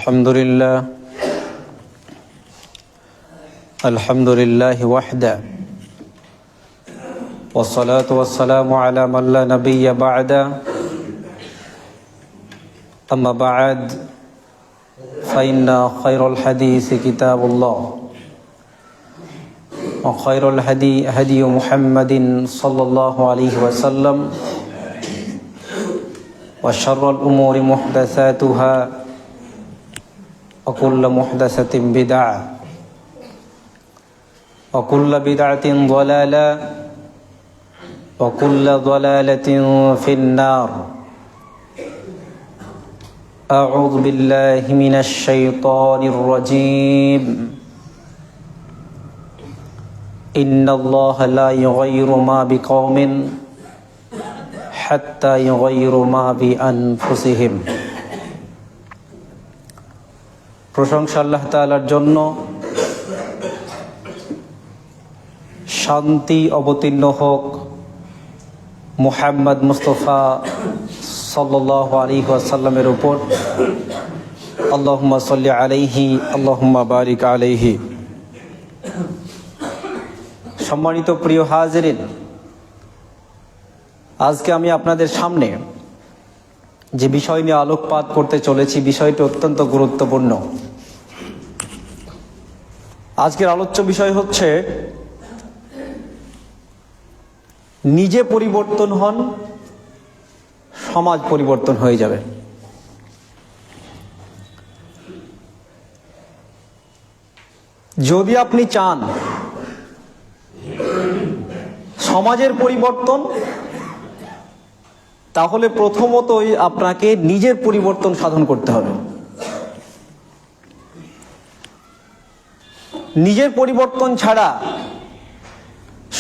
আলহামদুলিল্লাহ ওয়াহদা ওয়াসসালাতু ওয়াসসালামু আলা মান লা নাবিয়্যা বা'দা আম্মা বা'দ ফাইন্না খায়রাল হাদিসি কিতাবুল্লাহ ওয়া খায়রাল হাদী মুহাম্মাদিন সাল্লাল্লাহু আলাইহি ওয়াসাল্লাম ওয়া শাররাল উমুরি মুহদাসাতুহা وكل محدثة بدعة وكل بدعة ضلالة وكل ضلالة في النار أعوذ بالله من الشيطان الرجيم إن الله لا يغير ما بقوم حتى يغيروا ما بأنفسهم প্রশংসা আল্লাহ তাআলার জন্য, শান্তি অবতীর্ণ হোক মুহাম্মদ মুস্তাফা সাল্লাল্লাহু আলাইহি ওয়াসাল্লামের উপর। আল্লাহুম্মা সাল্লি আলাইহি আল্লাহুম্মা বারিক আলাইহি। সম্মানিত প্রিয় হাজিরিন, আজকে আমি আপনাদের সামনে যে বিষয় নিয়ে আলোকপাত করতে চলেছি, বিষয়টি অত্যন্ত গুরুত্বপূর্ণ। আজকের আলোচ্য বিষয় হচ্ছে নিজে পরিবর্তন হন, সমাজ পরিবর্তন হয়ে যাবে। যদি আপনি চান সমাজের পরিবর্তন, তাহলে প্রথমতই আপনাকে নিজের পরিবর্তন সাধন করতে হবে। নিজের পরিবর্তন ছাড়া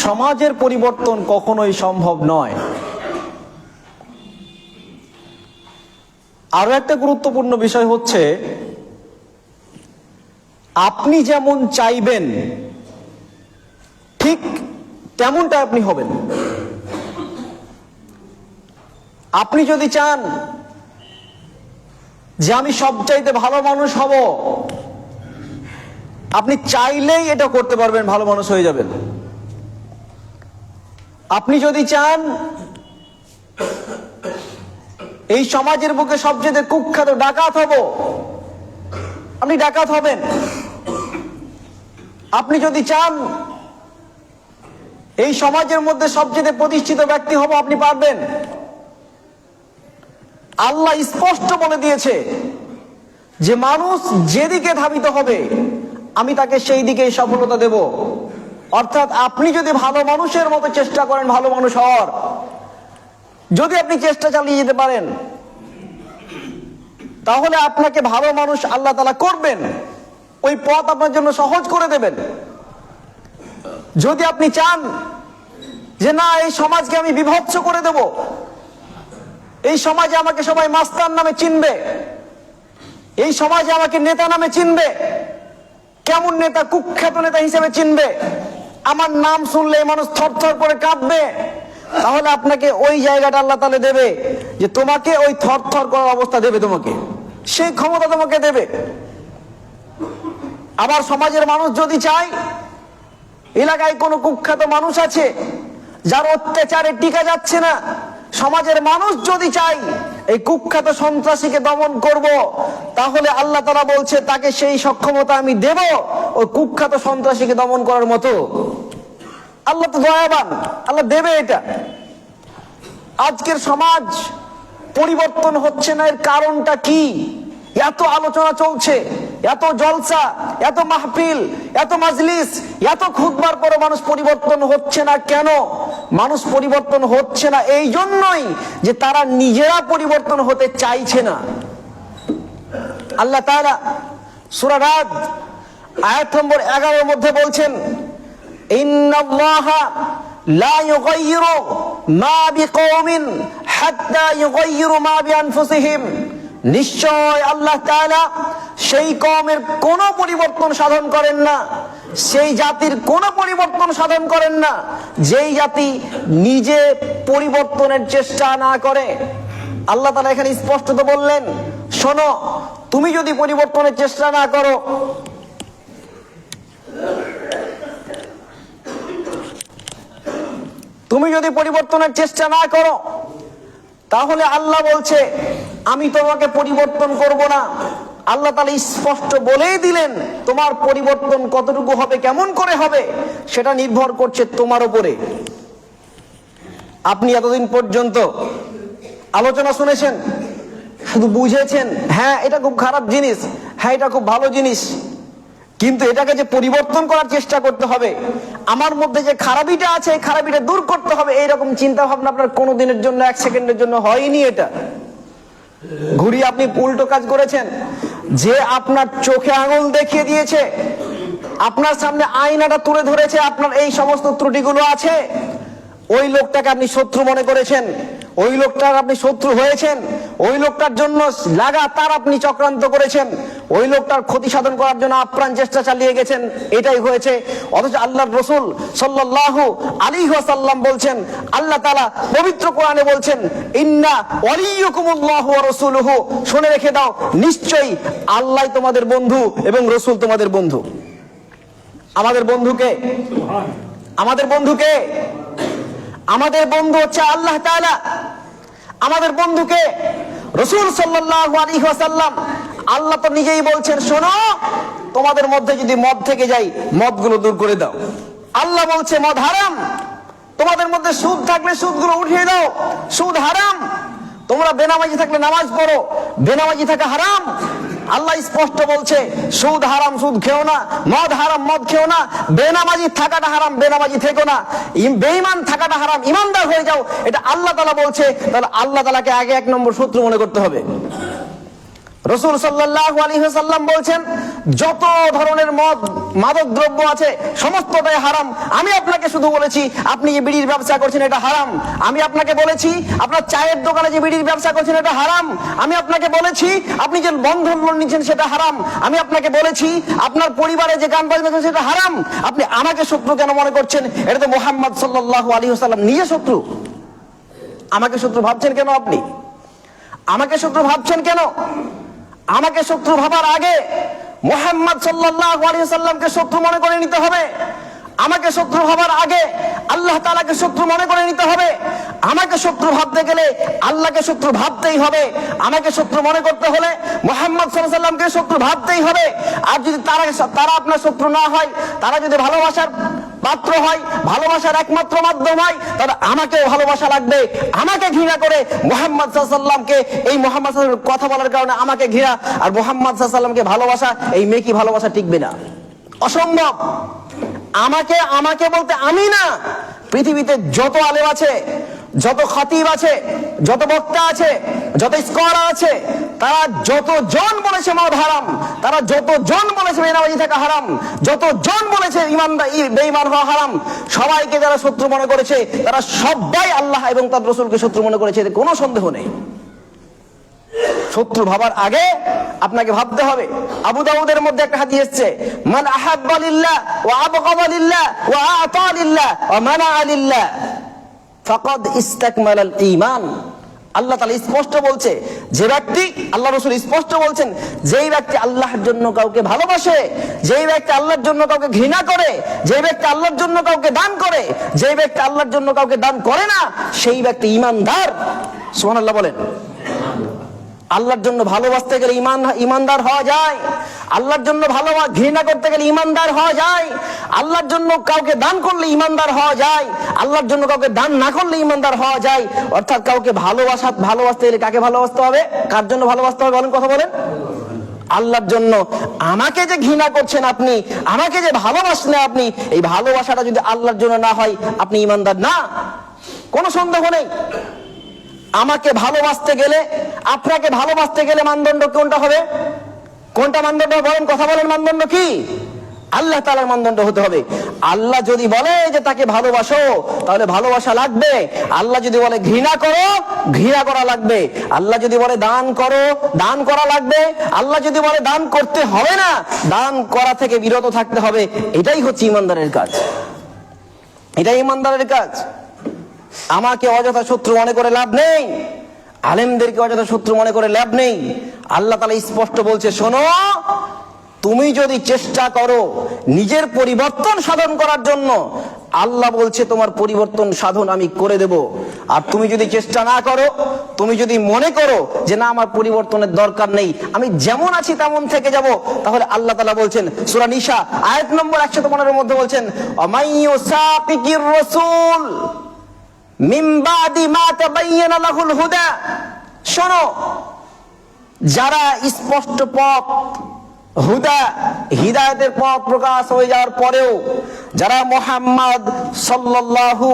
সমাজের পরিবর্তন কখনোই সম্ভব নয়। আরো একটা গুরুত্বপূর্ণ বিষয় হচ্ছে, আপনি যেমন চাইবেন ঠিক তেমনটা আপনি হবেন। আপনি যদি চান যে আমি সবচাইতে ভালো মানুষ হব, আপনি চাইলেই এটা করতে পারবেন, ভালো মানুষ হয়ে যাবেন। আপনি যদি চান এই সমাজের বুকে সবচেয়ে কুখ্যাত ডাকাত হব, আপনি ডাকাত হবেন। আপনি যদি চান এই সমাজের মধ্যে সবচেয়ে প্রতিষ্ঠিত ব্যক্তি হব, আপনি পারবেন। আল্লাহ স্পষ্ট বলে দিয়েছে যে মানুষ যেদিকে ধাবিত হবে আমি তাকে সেই দিকেই সফলতা দেব। অর্থাৎ আপনি যদি ভালো মানুষের মতো চেষ্টা করেন ভালো মানুষ হওয়ার, যদি আপনি চেষ্টা চালিয়ে যেতে পারেন, তাহলে আপনাকে ভালো মানুষ আল্লাহ তাআলা করবেন, ওই পথ আপনার জন্য সহজ করে দেবেন। যদি আপনি চান যে না, এই সমাজকে আমি বিভৎস করে দেব, এই সমাজে আমাকে সবাই মাস্তান নামে চিনবে, এই সমাজে আমাকে নেতা নামে চিনবে, কেমন নেতা, কুখ্যাত নেতা হিসেবে চিনবে, আমার নাম শুনলে মানুষ থরথর করে কাঁপবে, তাহলে আপনাকে ওই জায়গাটা আল্লাহ তাআলা দেবে যে তোমাকে ওই থরথর করার অবস্থা দেবে, তোমাকে সেই ক্ষমতা তোমাকে দেবে। আবার সমাজের মানুষ যদি চায়, এলাকায় কোনো কুখ্যাত মানুষ আছে যার অত্যাচারে টিকা যাচ্ছে না, সমাজের মানুষ যদি চাই এই কুখ্যাত সন্ত্রাসীকে দমন করব, তাহলে আল্লাহ তাআলা বলছে তাকে সেই সক্ষমতা আমি দেব ওই কুখ্যাত সন্ত্রাসীকে দমন করার মতো। আল্লাহ তো দয়াবান, আল্লাহ দেবে এটা। আজকের সমাজ পরিবর্তন হচ্ছে না, এর কারণটা কি? এত আলোচনা চলছে, এত জলসা, এত মাহফিল, এত মাজলিস, এত খুতবার পরে মানুষ পরিবর্তন হচ্ছে না কেন? মানুষ পরিবর্তন হচ্ছে না এই জন্যই যে তারা নিজেরা পরিবর্তন হতে চাইছে না। আল্লাহ তাআলা সূরা রাদ আয়াত নম্বর 11 মধ্যে বলছেন, ইন্নাল্লাহা লা ইউগাইয়িরু মা বিকওমিন হাত্তা ইউগাইয়িরু মা বিআনফুসিহিম। নিশ্চয় আল্লাহ তাআলা সেই কওমের কোনো পরিবর্তন সাধন করেন না, সেই জাতির কোনো পরিবর্তন সাধন করেন না যেই জাতি নিজে পরিবর্তনের চেষ্টা না করে। আল্লাহ তাআলা এখানে স্পষ্টত বললেন, শোনো, তুমি যদি পরিবর্তনের চেষ্টা না করো, তুমি যদি পরিবর্তনের চেষ্টা না করো, তাহলে আল্লাহ বলছে আমি তোমাকে পরিবর্তন করব না। আল্লাহ তাআলা স্পষ্ট বলেই দিলেন তোমার পরিবর্তন কতটুকু হবে, কেমন করে হবে, সেটা নির্ভর করছে তোমার উপরে। আপনি এতদিন পর্যন্ত আলোচনা শুনেছেন, শুধু বুঝেছেন হ্যাঁ এটা খুব খারাপ জিনিস, হ্যাঁ এটা খুব ভালো জিনিস, কিন্তু এটাকে যে পরিবর্তন করার চেষ্টা করতে হবে, আমার মধ্যে যে খারাপিটা আছে এই খারাপিটা দূর করতে হবে, এইরকম চিন্তা ভাবনা আপনার কোনো দিনের জন্য, এক সেকেন্ডের জন্য হয়নি। এটা ঘুরিয়ে আপনি উল্টো কাজ করেছেন। যে আপনার চোখে আঙুল দেখিয়ে দিয়েছে, আপনার সামনে আয়নাটা তুলে ধরেছে আপনার এই সমস্ত ত্রুটিগুলো আছে, ওই লোকটাকে আপনি শত্রু মনে করেছেন, ওই লোকটার আপনি শত্রু হয়েছেন, ওই লোকটার জন্য লাগাতার আপনি চক্রান্ত করেছেন, ওই লোকটার ক্ষতি সাধন করার জন্য আপ্রাণ চেষ্টা চালিয়ে গেছেন, এটাই হয়েছে। অথচ আল্লাহর রাসূল সাল্লাল্লাহু আলাইহি ওয়াসাল্লাম বলছেন, আল্লাহ তাআলা পবিত্র কোরআনে বলছেন ইন্না ওয়ালিয়্যুকুমুল্লাহু ওয়া রাসূলুহু, শুনে রেখে দাও নিশ্চয়ই আল্লাহ তোমাদের বন্ধু এবং রাসূল তোমাদের বন্ধু। আমাদের বন্ধুকে, আমাদের বন্ধুকে, আমাদের বন্ধু হচ্ছে আল্লাহ তাআলা। আমাদের বন্ধুকে রাসূল সাল্লাল্লাহু আলাইহি ওয়াসাল্লাম, আল্লাহ তো নিজেই বলছেন শোনো তোমাদের মধ্যে যদি মদ থেকে যায় মদগুলো দূর করে দাও। আল্লাহ বলছে মদ হারাম, তোমাদের মধ্যে সুদ থাকলে সুদগুলো উঠিয়ে দাও, সুদ হারাম। তোমরা বেনামাজি থাকলে নামাজ পড়ো, বেনামাজি থাকা হারাম। আল্লাহ স্পষ্ট বলছে সুদ হারাম, সুদ খেও না, মদ হারাম, মদ খেও না, বেনামাজি থাকাটা হারাম, বেনামাজি থেকো না, বেঈমান থাকাটা হারাম, ইমানদার হয়ে যাও। এটা আল্লাহ তাআলা বলছে। তাহলে আল্লাহ তাআলাকে আগে এক নম্বর শত্রু মনে করতে হবে। রাসূল সাল্লাল্লাহু আলাইহি ওয়াসাল্লাম বলছেন যত ধরনের মদ মাদক দ্রব্য আছে সমস্তটাই হারাম। আমি আপনাকে শুধু বলেছি আপনি যে বিড়ির ব্যবসা করছেন এটা হারাম। আমি আপনাকে বলেছি আপনার চায়ের দোকানে যে বিড়ির ব্যবসা করছেন এটা হারাম। আমি আপনাকে বলেছি আপনি যে বন্ধন লোন নিচ্ছেন সেটা হারাম। আমি আপনাকে বলেছি আপনার পরিবারে যে গান বাজনা করছে সেটা হারাম। আপনি আমাকে শত্রু কেন মনে করছেন? এটা তো মুহাম্মদ সাল্লাল্লাহু আলাইহি ওয়াসাল্লাম নিজে শত্রু। আমাকে শত্রু ভাবছেন কেন? আপনি আমাকে শত্রু ভাবছেন কেন? আমাকে শত্রু ভাবার আগে মুহাম্মদ সাল্লাল্লাহু আলাইহি ওয়াসাল্লামকে শত্রু মনে করে নিতে হবে। আমাকে শত্রু ভাবার আগে আল্লাহ তাআলাকে শত্রু মনে করে নিতে হবে। আমাকে শত্রু ভাবতে গেলে আল্লাহকে শত্রু ভাবতেই হবে। আমাকে শত্রু মনে করতে হলে মুহাম্মদ সাল্লাল্লাহু আলাইহি ওয়াসাল্লামকে শত্রু ভাবতেই হবে। আর যদি তারা আপনার শত্রু না হয়, তারা যদি ভালোবাসার পাত্র হয়, ভালোবাসার একমাত্র মাধ্যম হয়, তাহলে আমাকেও ভালোবাসা লাগবে। আমাকে ঘৃণা করে মুহাম্মদ সাল্লাল্লাহু আলাইহি ওয়াসাল্লামকে, এই মুহাম্মদ সাল্লাল্লাহু আলাইহি ওয়াসাল্লামের কথা বলার কারণে আমাকে ঘৃণা, আর মুহাম্মদ সাল্লাল্লাহু আলাইহি ওয়াসাল্লামকে ভালোবাসা, এই মেকি ভালোবাসা টিকবে না, অসম্ভব। আমাকে আমাকে বলতে আমি না, পৃথিবীতে যত আলেম আছে, যত খতিব আছে, যত বক্তা আছে, যত স্কলার আছে, তারা যতজন বলেছে মদ হারাম, তারা যতজন বলেছে বেনামাজি থাকা হারাম, যতজন বলেছে বেঈমান হওয়া হারাম, সবাইকে যারা শত্রু মনে করেছে তারা সবাই আল্লাহ এবং তার রাসূলকে শত্রু মনে করেছে, এতে কোনো সন্দেহ নেই। শত্রু ভাবার আগে আপনাকে ভাবতে হবে। আবু দাউদের মধ্যে একটা হাদিস এসেছে, মান আহাব্বা লিল্লাহ ওয়া আবগাদা লিল্লাহ ওয়া আতা লিল্লাহ ওয়া মানাআ লিল্লাহ ফাকাদ ইসতাকমালাল ঈমান। আল্লাহ তাআলা স্পষ্ট বলছে, যে ব্যক্তি, আল্লাহ রাসূল স্পষ্ট বলছেন, যেই ব্যক্তি আল্লাহর জন্য কাউকে ভালোবাসে, যেই ব্যক্তি আল্লাহর জন্য কাউকে ঘৃণা করে, যেই ব্যক্তি আল্লাহর জন্য কাউকে দান করে, যেই ব্যক্তি আল্লাহর জন্য কাউকে দান করে না, সেই ব্যক্তি ঈমানদার। সুবহানাল্লাহ বলেন। আল্লাহর জন্য ভালোবাসতে গেলে ঈমানদার হওয়া যায়, আল্লাহর জন্য ঘৃণা করতে গেলে ঈমানদার হওয়া যায়, আল্লাহর জন্য কাউকে দান করলে ঈমানদার হওয়া যায়, আল্লাহর জন্য কাউকে দান না করলে ঈমানদার হওয়া যায়। অর্থাৎ কাউকে ভালোবাসতে গেলে কাকে ভালোবাসতে হবে? কার জন্য ভালোবাসতে হবে বলেন, কথা বলেন? আল্লাহর জন্য। আমাকে যে ঘৃণা করছেন আপনি, আমাকে যে ভালোবাসেন আপনি, এই ভালোবাসাটা যদি আল্লাহর জন্য না হয় আপনি ঈমানদার না, কোনো সন্দেহ নেই। আমাকে ভালোবাসতে গেলে, আপনাকে ভালোবাসতে গেলে মানদণ্ড কোনটা হবে? কোনটা মানদণ্ড বলেন, কথা বলেন? মানদণ্ড কি? আল্লাহ তাআলার মানদণ্ড হতে হবে। আল্লাহ যদি বলে যে তাকে ভালোবাসো, তাহলে ভালোবাসা লাগবে। আল্লাহ যদি বলে ঘৃণা করো, ঘৃণা করা লাগবে। আল্লাহ যদি বলে দান করো, দান করা লাগবে। আল্লাহ যদি বলে দান করতে হবে না, দান করা থেকে বিরত থাকতে হবে। এটাই হচ্ছে ইমানদারের কাজ, এটাই ইমানদারের কাজ। আমাকে অযথা শত্রু মনে করে লাভ নেই, আলেমদেরকে অযথা শত্রু মনে করে লাভ নেই। আল্লাহ তাআলা স্পষ্ট বলছে, শোনো, তুমি যদি চেষ্টা করো নিজের পরিবর্তন সাধন করার জন্য, আল্লাহ বলছে তোমার পরিবর্তন সাধন আমি করে দেব। আর তুমি যদি চেষ্টা না করো, তুমি যদি মনে করো যে না আমার পরিবর্তনের দরকার নেই, আমি যেমন আছি তেমন থেকে যাব, তাহলে আল্লাহ তাআলা বলছেন সূরা নিসা আয়াত নম্বর 115 এর মধ্যে বলছেন, অমাইয়ুসাকির রাসূল মিন বাদি মা তাবায়্যানা লাহুল হুদা। শোনো, যারা স্পষ্ট পথ, হুদা হিদায়াতের পথ প্রকাশ হয়ে যাওয়ার পরেও যারা মুহাম্মদ সাল্লাল্লাহু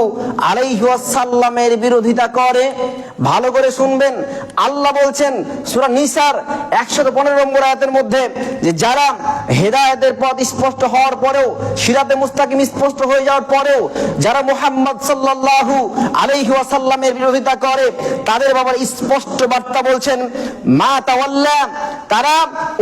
আলাইহি ওয়াসাল্লামের বিরোধিতা করে, ভালো করে শুনবেন, আল্লাহ বলছেন সূরা নিসার 115 নম্বর আয়াতের মধ্যে যে যারা হিদায়াতের পথ স্পষ্ট হওয়ার পরেও, সিরাতে মুস্তাকিম স্পষ্ট হয়ে যাওয়ার পরেও যারা মুহাম্মদ সাল্লাল্লাহু আলাইহি ওয়াসাল্লামের বিরোধিতা করে, তাদের বাবার স্পষ্ট বার্তা বলছেন, মা তাওয়াল্লা, তারা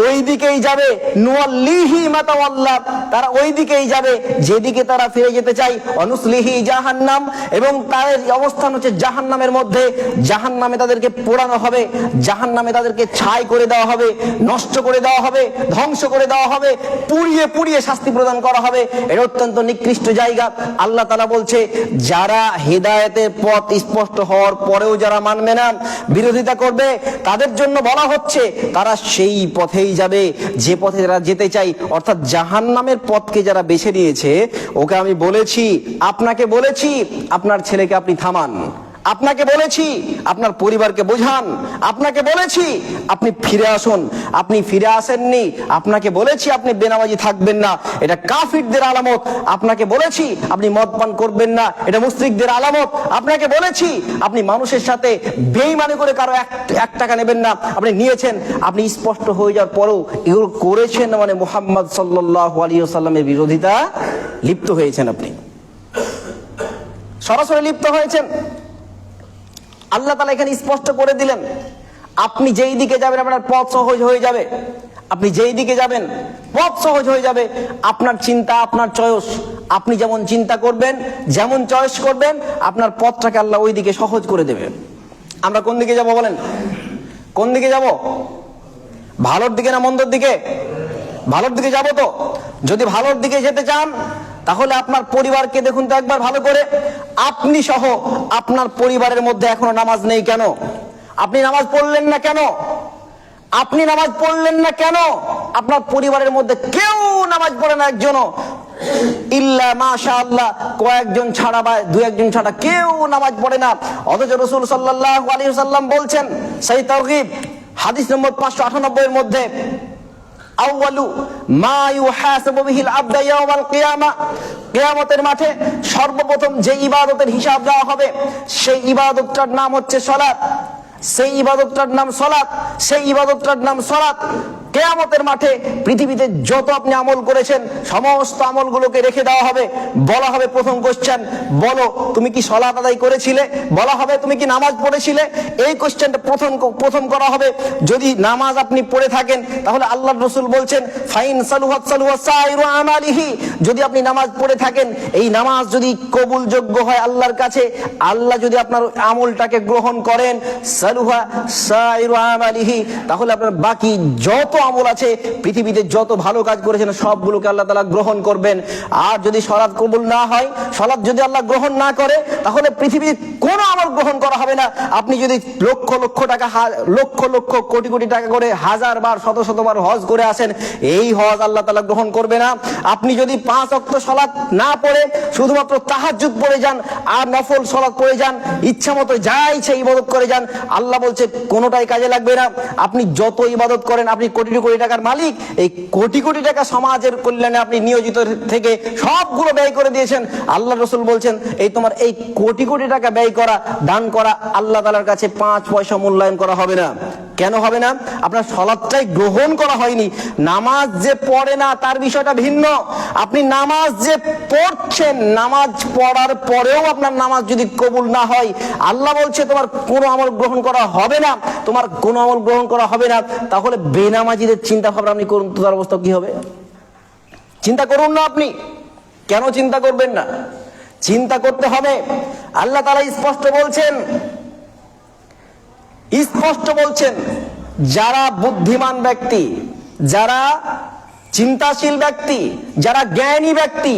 ওই দিকেই যাবে, নুয়াল্লিহি মা তাওয়াল্লা, তারা ওই দিকেই যাবে যেদিকে তারা ফিরে যেতে চায়, অনুসলিহি জাহান্নাম, এবং তাদের অবস্থান হচ্ছে জাহান্নামের মধ্যে। জাহান্নামে তাদেরকে পোড়ানো হবে, জাহান্নামে তাদেরকে ছাই করে দেওয়া হবে, নষ্ট করে দেওয়া হবে, ধ্বংস করে দেওয়া হবে, পুড়িয়ে পুড়িয়ে শাস্তি প্রদান করা হবে। এটা অত্যন্ত নিকৃষ্ট জায়গা। আল্লাহ তাআলা বলছে যারা হিদায়াতের পথ স্পষ্ট হওয়ার পরেও যারা মানবে না, বিরোধিতা করবে, তাদের জন্য বলা হচ্ছে তারা সেই পথেই যাবে যে পথে যারা যেতে চাই, অর্থাৎ জাহান্নামের পথকে যারা বেছে নিয়েছে। ওকে আমি বলেছি, আপনাকে বলেছি, আপনার ছেলেকে আপনি থামান, আপনাকে বলেছি আপনার পরিবারকে বোঝান, আপনাকে বলেছি আপনি ফিরে আসুন, আপনি ফিরে আসেননি। আপনাকে বলেছি আপনি বেনামাজি থাকবেন না, এটা কাফিরদের আলামত। আপনাকে বলেছি আপনি মদ পান করবেন না, এটা মুশরিকদের আলামত। আপনাকে বলেছি আপনি মানুষের সাথে বেঈমানি করে কারো এক টাকা নেবেন না, আপনি নিয়েছেন। আপনি স্পষ্ট হয়ে যাওয়ার পরেও এগুলো করেছেন, মানে মুহাম্মদ সাল্লাল্লাহু আলাইহি ওয়াসাল্লামের বিরোধিতা লিপ্ত হয়েছেন, আপনি সরাসরি লিপ্ত হয়েছেন। আল্লাহ তাআলা এখানে স্পষ্ট করে দিলেন, আপনি যেই দিকে যাবেন আপনার পথ সহজ হয়ে যাবে, আপনি যেই দিকে যাবেন পথ সহজ হয়ে যাবে। আপনার চিন্তা, আপনার চয়েস, আপনি যেমন চিন্তা করবেন, যেমন চয়েস করবেন, আপনার পথটাকে আল্লাহ ওই দিকে সহজ করে দেবে। আমরা কোন দিকে যাব বলেন? কোন দিকে যাব? ভালোর দিকে না মন্দর দিকে? ভালোর দিকে যাব। তো যদি ভালোর দিকে যেতে চান, তাহলে আপনার পরিবারকে দেখুন তো একবার ভালো করে। আপনি সহ আপনার পরিবারের মধ্যে এখনো নামাজ নেই কেন? আপনি নামাজ পড়লেন না কেন? আপনি নামাজ পড়লেন না কেন? আপনার পরিবারের মধ্যে কেউ নামাজ পড়ে না, একজনও, ইল্লা মাশাআল্লাহ, কয়েকজন ছাড়া বা দু একজন ছাড়া কেউ নামাজ পড়ে না। অথচ রাসূল সাল্লাল্লাহু আলাইহি ওয়াসাল্লাম বলছেন, সহিহ তারগীব হাদিস নম্বর 598 এর মধ্যে, আউয়ালু মা ইউহাসাবু বিহিল আবদা ইয়াওমাল কিয়ামা, কিয়ামতের মাঠে সর্বপ্রথম যে ইবাদতের হিসাব দেওয়া হবে সেই ইবাদতটার নাম হচ্ছে সালাত, সেই ইবাদতটার নাম সালাত, সেই ইবাদতটার নাম সালাত। কিয়ামতের মাঠে পৃথিবীতে যত আপনি আমল করেছেন সমস্ত আমলগুলোকে রেখে দেওয়া হবে। বলা হবে প্রথম কোশ্চেন, বলো তুমি কি সালাত আদায় করেছিলে? বলা হবে তুমি কি নামাজ পড়েছিলে? এই কোশ্চেনটা প্রথম করা হবে। যদি নামাজ আপনি পড়ে থাকেন, তাহলে আল্লাহর রাসূল বলছেন, ফাইন সালুহাত সালুহা সাইরু আমালিহি, যদি আপনি নামাজ পড়ে থাকেন, এই নামাজ যদি কবুলযোগ্য হয় আল্লাহর কাছে, আল্লাহ যদি আপনার আমলটাকে গ্রহণ করেন, সালুহা সাইরু আমালিহি, তাহলে আপনার বাকি যত আমল আছে, পৃথিবীতে যত ভালো কাজ করেছেন সবগুলোকে আল্লাহ তাআলা গ্রহণ করবেন। আর যদি সালাত কবুল না হয়, সালাত যদি আল্লাহ গ্রহণ না করে, তাহলে পৃথিবীর কোনো আমল গ্রহণ করা হবে না। আপনি যদি লক্ষ লক্ষ টাকা, লক্ষ লক্ষ কোটি কোটি টাকা করে হাজার বার শত শতবার হজ করে আসেন, এই হজ আল্লাহ তাআলা গ্রহণ করবে না। আপনি যদি 5 ওয়াক্ত সালাত না পড়ে শুধুমাত্র তাহাজ্জুদ পড়ে যান আর নফল সালাত পড়ে যান, ইচ্ছা মতো যা ইচ্ছা ইবাদত করে যান, আল্লাহ বলছে কোনোটাই কাজে লাগবে না। আপনি যত ইবাদত করেন, আপনি কোটি কোটি টাকার মালিক, এই কোটি কোটি টাকা সমাজের কল্যাণে আপনি নিয়োজিত থেকে সবগুলো ব্যয় করে দিয়েছেন। আল্লাহ রাসূল বলছেন, এই তোমার এই কোটি কোটি টাকা ব্যয় করা, দান করা, আল্লাহ তাআলার কাছে 5 পয়সা মূল্যায়ন করা হবে না। কেন হবে না? আপনার সালাতটাই গ্রহণ করা হয়নি। নামাজ যে পড়ে না তার বিষয়টা ভিন্ন। আপনি নামাজ যে পড়ছেন, নামাজ পড়ার পরেও আপনার নামাজ যদি কবুল না হয়, আল্লাহ বলছে তোমার কোনো আমল গ্রহণ করা হবে না, তোমার কোনো আমল গ্রহণ করা হবে না। তাহলে বেনামাজিদের চিন্তা ভাবনা আপনি করুন তো, তার অবস্থা কি হবে? চিন্তা করুন না আপনি। কেন চিন্তা করবেন না? চিন্তা করতে হবে। আল্লাহ তাআলা স্পষ্ট বলছেন, যারা বুদ্ধিমান ব্যক্তি, যারা চিন্তাশীল ব্যক্তি, যারা জ্ঞানী ব্যক্তি,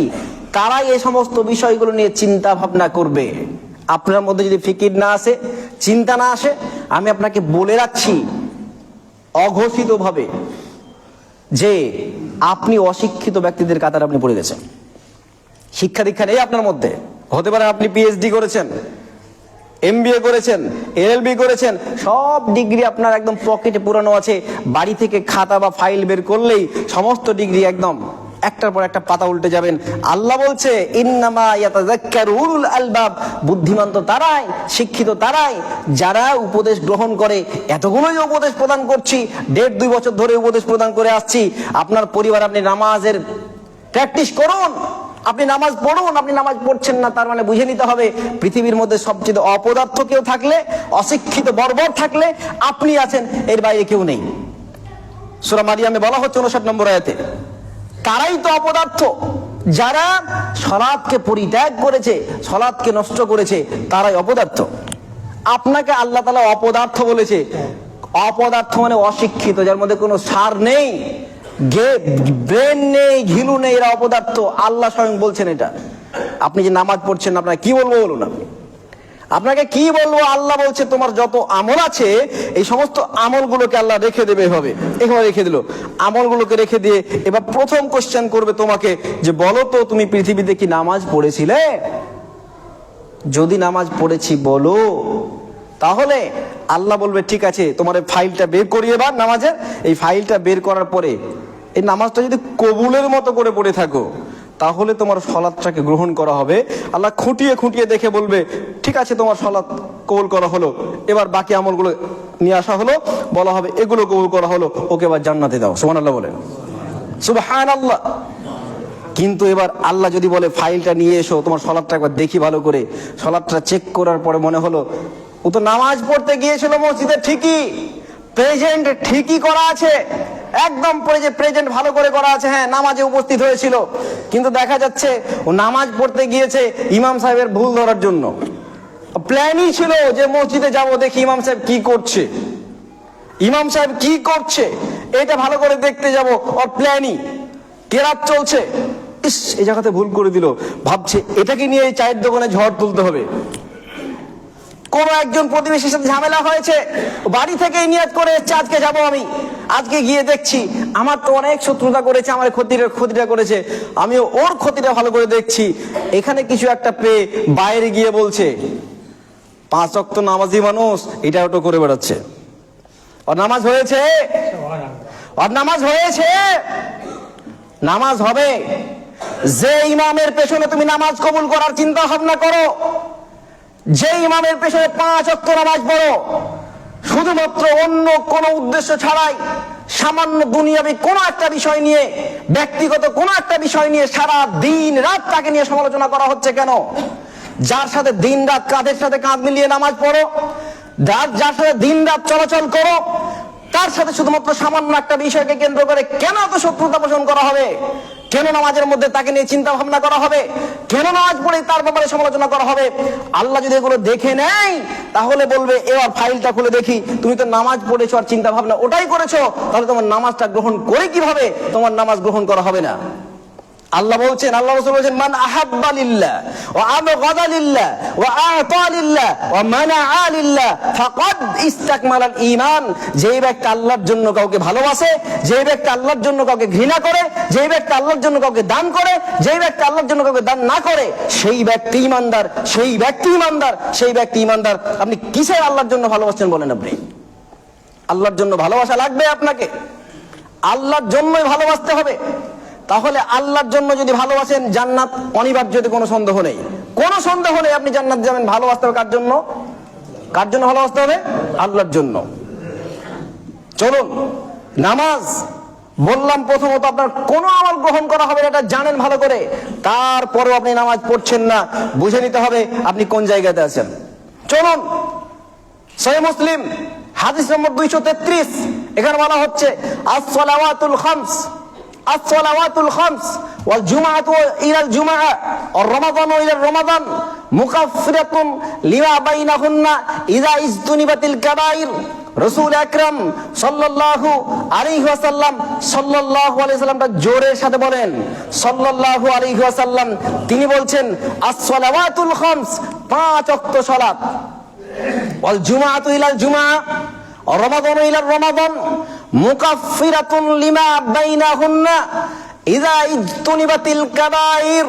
তারাই এই সমস্ত বিষয়গুলো নিয়ে চিন্তা ভাবনা করবে। আপনার মধ্যে যদি ফিকির না আসে, চিন্তা না আসে, আমি আপনাকে বলে রাখছি অঘোষিতভাবে যে আপনি অশিক্ষিত ব্যক্তিদের কাতারে আপনি পড়ে গেছেন। শিক্ষা দীক্ষা নেই আপনার মধ্যে। হতে পারে আপনি পিএইচডি করেছেন, এমবিএ করেছেন, এলএলবি করেছেন, সব ডিগ্রি আপনার একদম পকেটে পুরানো আছে। বাড়ি থেকে খাতা বা ফাইল বের করলেই সমস্ত ডিগ্রি একদম একটার পর একটা পাতা উল্টে যাবেন। আল্লাহ বলছে ইন্নামা ইয়াতাযাক্কারু উলুল আলবাব, বুদ্ধিমান তো তারাই, শিক্ষিত তারাই যারা উপদেশ গ্রহণ করে। এতগুলোই উপদেশ প্রদান করছি, 1.5-2 বছর ধরে উপদেশ প্রদান করে আসছি। আপনার পরিবার, আপনি নামাজের প্র্যাকটিস করুন, আপনি নামাজ পড়ুন। আপনি নামাজ পড়ছেন না, তার মানে বুঝে নিতে হবে পৃথিবীর মধ্যে সবচেয়ে অপদার্থ কেউ থাকলে, অশিক্ষিত বর্বর থাকলে আপনি আছেন, এর বাইরে কেউ নেই। সূরা মারিয়ামে বলা হচ্ছে 59 নম্বর আয়াতে, তারাই তো অপদার্থ যারা সালাতকে পরিত্যাগ করেছে, সালাতকে নষ্ট করেছে, তারাই অপদার্থ। আপনাকে আল্লাহ তাআলা অপদার্থ বলেছে। অপদার্থ মানে অশিক্ষিত, যার মধ্যে কোনো সার নেই, ব্রেন নেই, ঘিলু নেই, এরা অপদার্থ। আল্লাহ স্বয়ং বলছেন এটা। আপনি যে নামাজ পড়ছেন, আপনাকে কি বলবো বলুন? আপনাকে কি বলবো? আল্লাহ বলছে তোমার যত আমল আছে এই সমস্ত আমলগুলোকে আল্লাহ রেখে দেবে। হবে এখানে রেখে দিল, আমলগুলোকে রেখে দিয়ে এবার প্রথম কোশ্চেন করবে তোমাকে যে বলো তো তুমি পৃথিবীতে কি নামাজ পড়েছিলে? যদি নামাজ পড়েছি বলো, তাহলে আল্লাহ বলবে ঠিক আছে, তোমার ফাইলটা বের করিয়ে এবার নামাজের। এই ফাইলটা বের করার পরে এই নামাজটা যদি কবুলের মতো করে পড়ে থাকো, তাহলে তোমার সালাতটাকে গ্রহণ করা হবে। আল্লাহ খুঁটিয়ে খুঁটিয়ে দেখে বলবে ঠিক আছে, তোমার সালাত কবুল করা হলো। এবার বাকি আমলগুলো নিয়ে আসা হলো, বলা হবে এগুলো কবুল করা হলো, ওকে এবার জান্নাতে দাও। সুবহানাল্লাহ বলেন, সুবহানাল্লাহ। কিন্তু এবার আল্লাহ যদি বলে ফাইলটা নিয়ে এসো, তোমার সালাতটা একবার দেখি ভালো করে। সালাতটা চেক করার পরে মনে হলো ও তো নামাজ পড়তে গিয়েছিল মসজিদে, ঠিকই প্রেজেন্ট ঠিকই করা আছে, একদম প্রেজেন্ট ভালো করে করা আছে, হ্যাঁ নামাজে উপস্থিত হয়েছিল, কিন্তু দেখা যাচ্ছে ও নামাজ পড়তে গিয়েছে ইমাম সাহেবের ভুল ধরার জন্য। প্ল্যানই ছিল যে মসজিদে যাব, দেখি ইমাম সাহেব কি করছে, ইমাম সাহেব কি করছে এটা ভালো করে দেখতে যাব। ওর প্ল্যানই কেরাত চলছে, ইস এই জায়গাতে ভুল করে দিল, ভাবছে এটাকে নিয়ে এই চায়ের দোকানে ঝড় তুলতে হবে। কোন একজন প্রতিবেশীর সাথে ঝামেলা হয়েছে, বাড়ি থেকে নিয়ত করে এসেছে আজকে যাব আমি, আজকে গিয়ে দেখছি আমার তো অনেক শত্রুতা করেছে, আমার ক্ষতিটা করেছে, আমি ওর ক্ষতিটা ভালো করে দেখছি। এখানে কিছু একটা পেয়ে বাইরে গিয়ে বলছে 5 ওয়াক্ত নামাজি মানুষ, এটা ওটা করে বেড়াচ্ছে। ওর নামাজ হয়েছে, ওর নামাজ হয়েছে, নামাজ হবে। যে ইমামের পেছনে তুমি নামাজ কবুল করার চিন্তা ভাবনা করো, যে ইমামের পেছনে 5 ওয়াক্ত নামাজ পড়ো, শুধুমাত্র অন্য কোনো উদ্দেশ্য ছাড়াই, সামান্য দুনিয়াবি কোনো একটা বিষয় নিয়ে, ব্যক্তিগত কোনো একটা বিষয় নিয়ে সারা দিন রাত তাকে নিয়ে সমালোচনা করা হচ্ছে কেন? যার সাথে দিন রাত কাঁধের সাথে কাঁধ মিলিয়ে নামাজ পড়ো, যার সাথে দিন রাত চলাচল করো, তার সাথে শুধুমাত্র সামান্য একটা বিষয়কে কেন্দ্র করে কেন এত শত্রুতা পোষণ করা হবে? কেন নামাজের মধ্যে তাকে নিয়ে চিন্তা ভাবনা করা হবে? কেন নামাজ পড়ে তার ব্যাপারে সমালোচনা করা হবে? আল্লাহ যদি এগুলো দেখে নেয়, তাহলে বলবে এবার ফাইলটা খুলে দেখি, তুমি তো নামাজ পড়েছো আর চিন্তা ভাবনা ওটাই করেছো, তাহলে তোমার নামাজটা গ্রহণ করে কিভাবে? তোমার নামাজ গ্রহণ করা হবে না। আল্লাহ বলছেন, আল্লাহ রাসূল বলছেন মান আহাব্বা লিল্লাহ ওয়া আবগাদা লিল্লাহ ওয়া আতা লিল্লাহ ওয়া মানাআ লিল্লাহ ফাকাদ ইসতাকমালাল ঈমান। যেই ব্যক্তি আল্লাহর জন্য কাউকে ভালোবাসে, যেই ব্যক্তি আল্লাহর জন্য কাউকে ঘৃণা করে, যেই ব্যক্তি আল্লাহর জন্য কাউকে দান করে, যেই ব্যক্তি আল্লাহর জন্য কাউকে দান না করে, সেই ব্যক্তি ঈমানদার, সেই ব্যক্তি ঈমানদার, সেই ব্যক্তি ঈমানদার। আপনি কিসের আল্লাহর জন্য ভালোবাসেন বলেন? আপনি আল্লাহর জন্য ভালোবাসা লাগবে, আপনাকে আল্লাহর জন্যই ভালোবাসতে হবে। তাহলে আল্লাহর জন্য যদি ভালোবাসেন, জান্নাত অনিবার্য, যদি কোনো সন্দেহ নেই, কোনো সন্দেহ নেই, আপনি জান্নাত যাবেন। ভালোবাসতে হবে কার জন্য? কার জন্য ভালোবাসতে হবে? আল্লাহর জন্য। চলুন, নামাজ বললাম প্রথমত আপনার কোনো আমল গ্রহণ করা হবে না, এটা জানেন ভালো করে। তারপরেও আপনি নামাজ পড়ছেন না, বুঝে নিতে হবে আপনি কোন জায়গাতে আছেন। চলুন, সহিহ মুসলিম হাদিস নম্বর 233, এখানে বলা হচ্ছে আস-সালাওয়াতুল খামস, আস-সালাওয়াতুল খামস ওয়াল জুমআতু ইলাল জুমআ ওয়ার রমাদানু ইলাল রমাদান মুকাফফিরাতুন লিমা বাইনাহুন্না ইযা ইজতুনিবাতিল কাবাইর রাসূল আকরাম সাল্লাল্লাহু আলাইহি ওয়াসাল্লাম সাল্লামটা জোরের সাথে বলেন, সাল্লাল্লাহু আলাইহি ওয়াসাল্লাম তিনি বলছেন, আস-সালাওয়াতুল খামস, 5 ওয়াক্ত সালাত, ওয়াল জুমআতু ইলাল জুমআ, রমাদানু ইলা রমাদান, মুকাফফিরাতুন লিমা বাইনাহুন্না ইযা ইজতুনিবাতিল কাবাইর।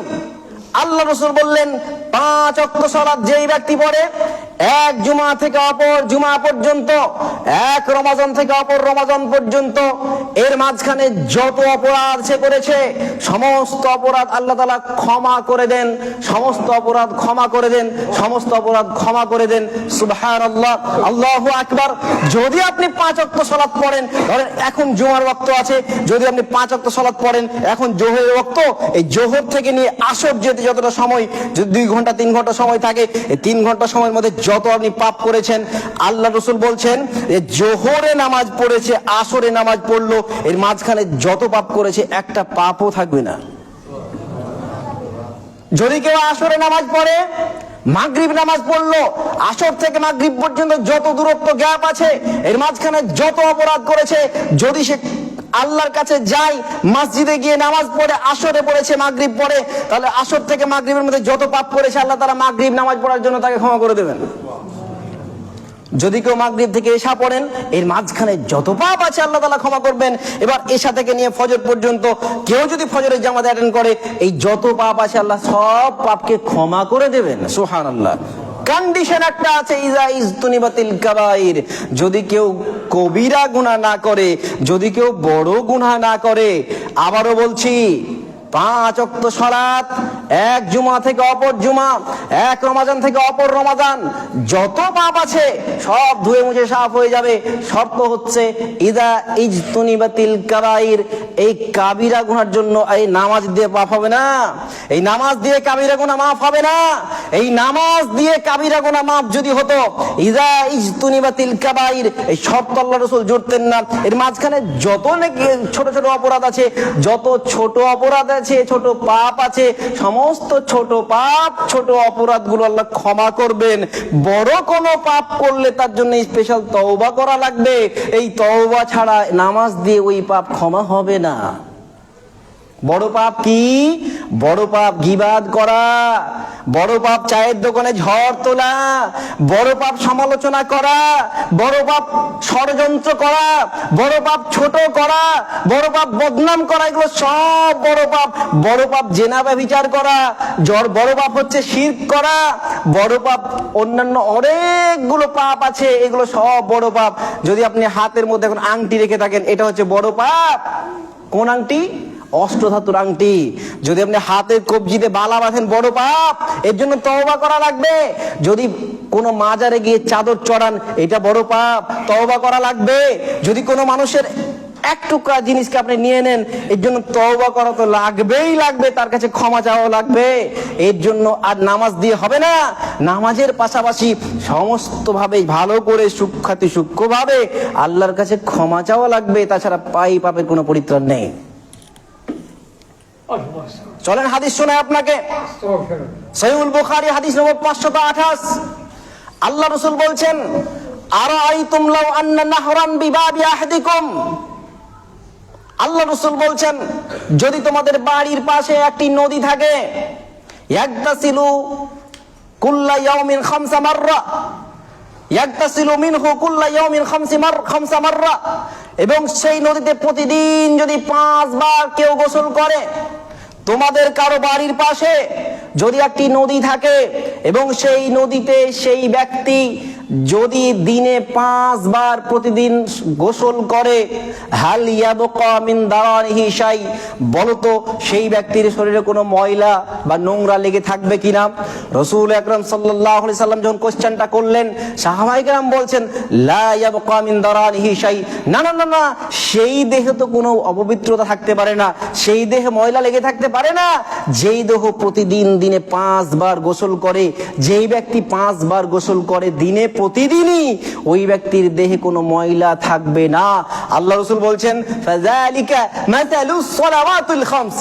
আল্লাহ রাসূল বললেন, 5 ওয়াক্ত সালাত যেই ব্যক্তি পড়ে, এক জুমা থেকে অপর জুমা পর্যন্ত, এক রমাজান থেকে অপর রমাজান পর্যন্ত, এর মাঝখানে যত অপরাধ সে করেছে সমস্ত অপরাধ আল্লাহ তাআলা ক্ষমা করে দেন, সমস্ত অপরাধ ক্ষমা করে দেন, সমস্ত অপরাধ ক্ষমা করে দেন। সুবহানাল্লাহ, আল্লাহু আকবার। যদি আপনি 5 ওয়াক্ত সালাত পড়েন, ধরেন এখন জুমার ওয়াক্ত আছে, যদি আপনি 5 ওয়াক্ত সালাত পড়েন, এখন জোহরের ওয়াক্ত, এই জোহর থেকে নিয়ে আসর যেতে যতটা সময়, যদি 2 ঘন্টা 3 ঘন্টা সময় থাকে, এই 3 ঘন্টা সময়ের মধ্যে যত আপনি পাপ করেছেন, আল্লাহ রাসূল বলছেন যে জোহরে নামাজ পড়েছে, আসরে নামাজ পড়লো, এর মাঝখানে যত পাপ করেছে একটা পাপও থাকবে না। যদি কেউ আসরে নামাজ পড়ে, মাগরিব নামাজ পড়লো, আসর থেকে মাগরিব পর্যন্ত যত দূরত্ব গ্যাপ আছে, এর মাঝখানে যত অপরাধ করেছে, যদি সে আল্লাহর কাছে যায়, মসজিদে গিয়ে নামাজ পড়ে, আসরে পড়েছে, মাগরিব পড়ে, তাহলে আসর থেকে মাগরিবের মধ্যে যত পাপ করেছে আল্লাহ তাআলা মাগরিব নামাজ পড়ার জন্য তাকে ক্ষমা করে দেবেন। যদি কেউ মাগরিব থেকে এশা পড়েন, এর মাঝখানে যত পাপ আছে আল্লাহ তাআলা ক্ষমা করবেন। এবার এশা থেকে নিয়ে ফজর পর্যন্ত কেউ যদি ফজরের জামাত অ্যাটেন্ড করে, এই যত পাপ আছে আল্লাহ সব পাপকে ক্ষমা করে দেবেন। সুবহানাল্লাহ। কন্ডিশন একটা আছে, ইজা ইজতুনিবাতিল কাবাইর, যদি কেউ কবিরা গুনাহ না করে, যদি কেউ বড় গুনাহ না করে। আবারও বলছি, 5 ওয়াক্ত সালাত, এক জুমা থেকে অপর জুমা, এক রমাজান থেকে অপর রমাজান, যত পাপ আছে সব ধুয়ে মুছে সাফ হয়ে যাবে। শর্ত হচ্ছে ইদা ইজতুনিবাতিল কাবাইর, এই কাবিরা গুনার জন্য এই নামাজ দিয়ে পাপ হবে না, এই নামাজ দিয়ে কাবিরা গুনাহ মাফ হবে না। এই নামাজ দিয়ে কাবিরা গুনাহ মাফ যদি হতো, ইদা ইজতুনিবাতিল কাবাইর, এই শর্ত আল্লাহ রাসূল জুড়তেন না। এর মাঝখানে যত নাকি ছোট ছোট অপরাধ আছে, যত ছোট অপরাধ আছে, ছোট পাপ আছে, সমস্ত ছোট পাপ, ছোট অপরাধগুলো আল্লাহ ক্ষমা করবেন। বড় কোনো পাপ করলে তার জন্য স্পেশাল তওবা করা লাগবে। এই তওবা ছাড়া নামাজ দিয়ে ওই পাপ ক্ষমা হবে না। বড় পাপ কি? বড় পাপ গীবাত করা, বড় পাপ চায়ের দোকানে ঝড় তোলা, বড় পাপ সমালোচনা করা, বড় পাপ ষড়যন্ত্র করা, বড় পাপ ছোট করা, বড় পাপ বদনাম করা, এগুলো সব বড় পাপ। বড় পাপ জেনা ব্যভিচার করা, বড় পাপ হচ্ছে শিরক করা, বড় পাপ অন্যান্য অনেকগুলো পাপ আছে, এগুলো সব বড় পাপ। যদি আপনি হাতের মধ্যে এখন আংটি রেখে থাকেন, এটা হচ্ছে বড় পাপ। কোন আংটি? অষ্টধাতুর আংটি। যদি আপনি হাতের কবজিতে বালা বাঁধেন, বড় পাপ, এর জন্য তওবা করা লাগবে। যদি কোনো মাজারে গিয়ে চাদর চড়ান, এটা বড় পাপ, তওবা করা লাগবে। যদি কোনো মানুষের এক টুকরা জিনিসকে আপনি নিয়ে নেন, এর জন্য তওবা করা তো লাগবেই লাগবে, তার কাছে ক্ষমা চাওয়া লাগবে। এর জন্য আর নামাজ দিয়ে হবে না। নামাজের পাশাপাশি সমস্ত ভাবে ভালো করে সূক্ষ্মভাবে আল্লাহর কাছে ক্ষমা চাওয়া লাগবে, তাছাড়া পাপের কোনো পরিত্রাণ নেই। চলেন হাদিস শোনায় আপনাকে। সহিহুল বুখারী হাদিস নম্বর 528, আল্লাহ রাসূল বলছেন, আরাআইতুম লাউ আন্না নাহরান বিবাবি আহাদিকুম, আল্লাহ রাসূল বলছেন, যদি তোমাদের বাড়ির পাশে একটি নদী থাকে, ইয়াগতাসিলু কুল্লা ইয়াউমিন খামসা মাররা, ইয়াগতাসিলু মিনহু কুল্লা ইয়াউমিন খামসা মাররা, এবং সেই নদীতে প্রতিদিন যদি 5 বার কেউ গোসল করে, তোমাদের কারো বাড়ির পাশে যদি একটি নদী থাকে এবং সেই নদীতে সেই ব্যক্তি যদি দিনে 5 বার প্রতিদিন গোসল করে, হাল ইয়াবকা মিন দারানিহি শাই, বলতো সেই ব্যক্তির শরীরে কোনো ময়লা বা নোংরা লেগে থাকবে কিনা? রাসূল আকরাম সাল্লাল্লাহু আলাইহি সাল্লাম যখন কোশ্চেনটা করলেন, সাহাবায়ে কেরাম বলছেন, লা ইয়াবকা মিন দারানিহি শাই, না না না না, সেই দেহে তো কোনো অপবিত্রতা থাকতে পারে না, সেই দেহে ময়লা লেগে থাকতে পারে না, যেই দেহ প্রতিদিন দিনে 5 বার গোসল করে। যেই ব্যক্তি 5 বার গোসল করে, দিনে প্রতিদিনই ওই ব্যক্তির দেহে কোনো ময়লা থাকবে না। আল্লাহ রাসূল বলছেন ফাযালিকা মাসালুস সালাওয়াতুল খামস,